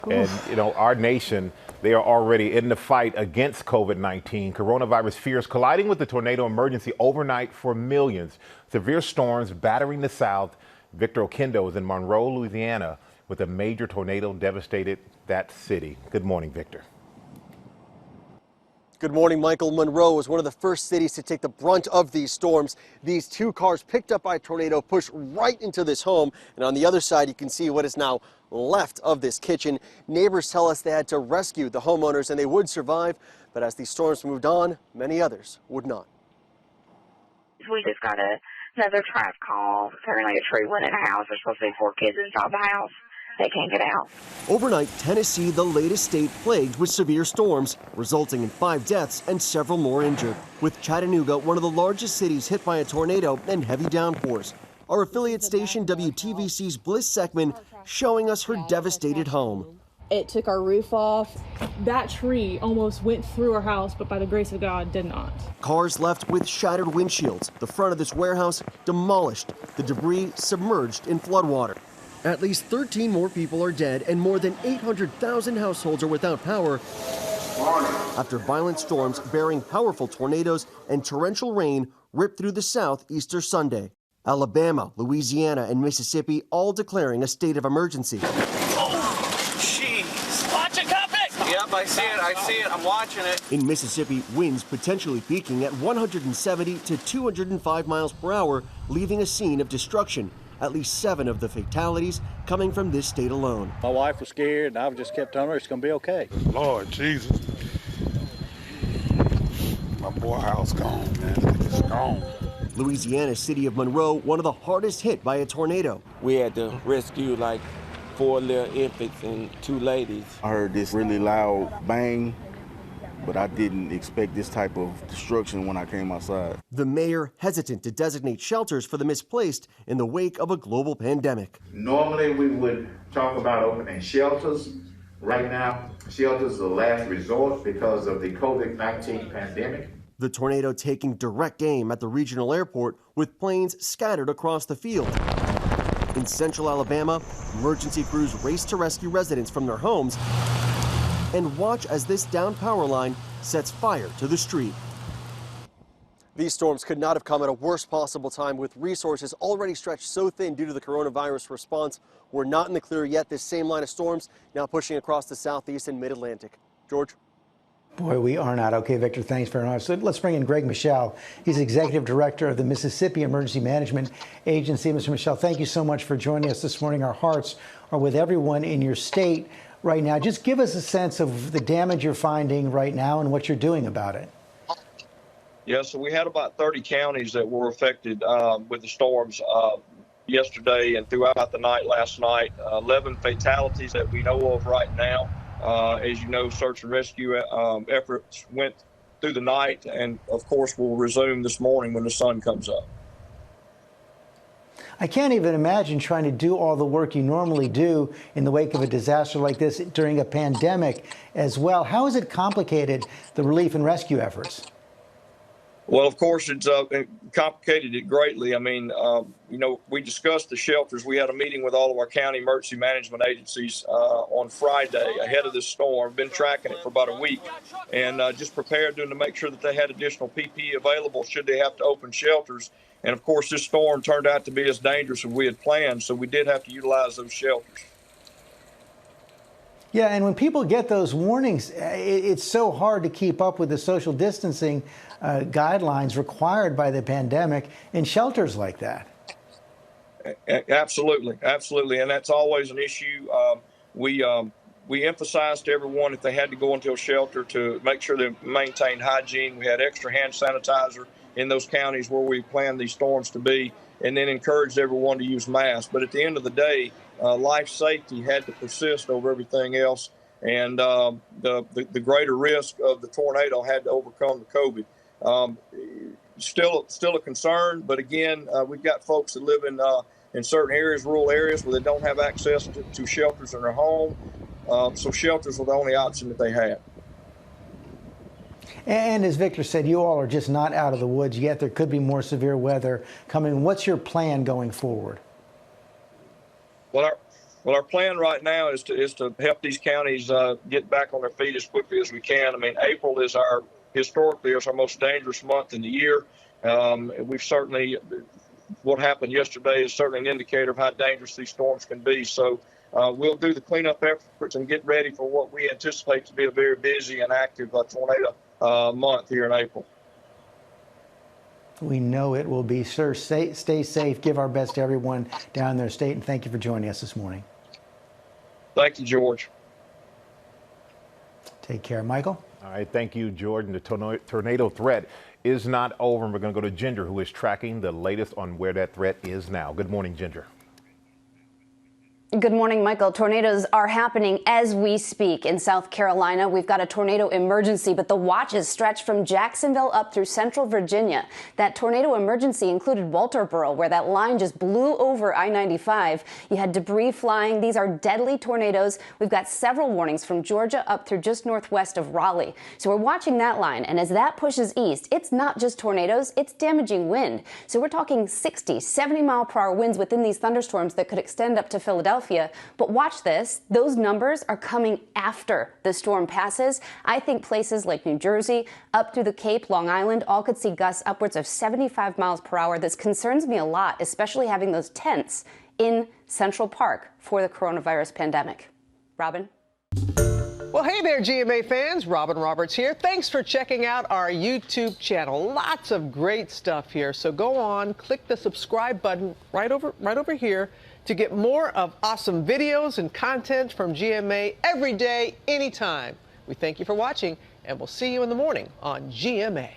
And, you know, our nation, they are already in the fight against COVID-19. Coronavirus fears colliding with the tornado emergency overnight for millions. Severe storms battering the South. Victor Okendo is in Monroe, Louisiana, with a major tornado devastated that city. Good morning, Victor. Good morning, Michael. Monroe was one of the first cities to take the brunt of these storms. These two cars picked up by a tornado pushed right into this home. And on the other side, you can see what is now left of this kitchen. Neighbors tell us they had to rescue the homeowners and they would survive. But as these storms moved on, many others would not. We just got another trap call. Apparently a tree went in the house. There's supposed to be 4 kids inside the house. They can't get out. Overnight, Tennessee, the latest state plagued with severe storms, resulting in 5 deaths and several more injured. With Chattanooga, one of the largest cities hit by a tornado and heavy downpours. Our affiliate station, WTVC's Bliss Seckman, showing us her devastated home. It took our roof off. That tree almost went through our house, but by the grace of God, did not. Cars left with shattered windshields. The front of this warehouse demolished. The debris submerged in floodwater. At least 13 more people are dead and more than 800,000 households are without power after violent storms bearing powerful tornadoes and torrential rain ripped through the South Easter Sunday. Alabama, Louisiana, and Mississippi all declaring a state of emergency. Oh, jeez. Watch it coming! Yep, I see it, I'm watching it. In Mississippi, winds potentially peaking at 170 to 205 miles per hour, leaving a scene of destruction. At least 7 of the fatalities coming from this state alone. My wife was scared, and I just kept telling her it's going to be okay. Lord Jesus. My boy house gone, man. It's gone. Louisiana's city of Monroe, one of the hardest hit by a tornado. We had to rescue like 4 little infants and 2 ladies. I heard this really loud bang, but I didn't expect this type of destruction when I came outside. The mayor hesitant to designate shelters for the misplaced in the wake of a global pandemic. Normally we would talk about opening shelters. Right now, shelters are the last resort because of the COVID-19 pandemic. The tornado taking direct aim at the regional airport with planes scattered across the field. In central Alabama, emergency crews race to rescue residents from their homes and watch as this downed power line sets fire to the street. These storms could not have come at a worse possible time with resources already stretched so thin due to the coronavirus response. We're not in the clear yet. This same line of storms now pushing across the southeast and mid-Atlantic. George? Boy, we are not. Okay, Victor, thanks very much. So let's bring in Greg Michel. He's Executive Director of the Mississippi Emergency Management Agency. Mr. Michel, thank you so much for joining us this morning. Our hearts are with everyone in your state right now. Just give us a sense of the damage you're finding right now and what you're doing about it. Yeah, so we had about 30 counties that were affected with the storms yesterday and throughout the night last night. 11 fatalities that we know of right now. As you know, search and rescue efforts went through the night and, of course, will resume this morning when the sun comes up. I can't even imagine trying to do all the work you normally do in the wake of a disaster like this during a pandemic as well. How has it complicated the relief and rescue efforts? Well, of course, it's complicated it greatly. I mean, you know, we discussed the shelters. We had a meeting with all of our county emergency management agencies on Friday ahead of this storm. Been tracking it for about a week and just prepared them to make sure that they had additional PPE available should they have to open shelters. And, of course, this storm turned out to be as dangerous as we had planned, so we did have to utilize those shelters. Yeah, and when people get those warnings, it's so hard to keep up with the social distancing guidelines required by the pandemic in shelters like that. Absolutely, absolutely, and that's always an issue. We emphasized to everyone if they had to go into a shelter to make sure they maintained hygiene. We had extra hand sanitizer in those counties where we planned these storms to be, and then encouraged everyone to use masks. But at the end of the day, life safety had to persist over everything else, and the greater risk of the tornado had to overcome the COVID. Still a concern, but again, we've got folks that live in certain areas, rural areas, where they don't have access to shelters in their home. So shelters were the only option that they had. And as Victor said, you all are just not out of the woods yet. There could be more severe weather coming. What's your plan going forward? Well, Well, our plan right now is to help these counties get back on their feet as quickly as we can. I mean, April is historically our most dangerous month in the year. We've certainly, what happened yesterday is certainly an indicator of how dangerous these storms can be. So we'll do the cleanup efforts and get ready for what we anticipate to be a very busy and active tornado month here in April. We know it will be, sir. Stay safe. Give our best to everyone down in their state, and thank you for joining us this morning. Thank you, George. Take care, Michael. All right, thank you, Jordan. The tornado threat is not over, and we're going to go to Ginger, who is tracking the latest on where that threat is now. Good morning, Ginger. Good morning, Michael. Tornadoes are happening as we speak in South Carolina. We've got a tornado emergency, but the watches stretch from Jacksonville up through central Virginia. That tornado emergency included Walterboro, where that line just blew over I-95. You had debris flying. These are deadly tornadoes. We've got several warnings from Georgia up through just northwest of Raleigh. So we're watching that line, and as that pushes east, it's not just tornadoes, it's damaging wind. So we're talking 60, 70-mile-per-hour winds within these thunderstorms that could extend up to Philadelphia. But watch this. Those numbers are coming after the storm passes. I think places like New Jersey, up through the Cape, Long Island, all could see gusts upwards of 75 miles per hour. This concerns me a lot, especially having those tents in Central Park for the coronavirus pandemic. Robin? Well, hey there, GMA fans. Robin Roberts here. Thanks for checking out our YouTube channel. Lots of great stuff here. So go on, click the subscribe button right over here to get more of awesome videos and content from GMA every day, anytime. We thank you for watching, and we'll see you in the morning on GMA.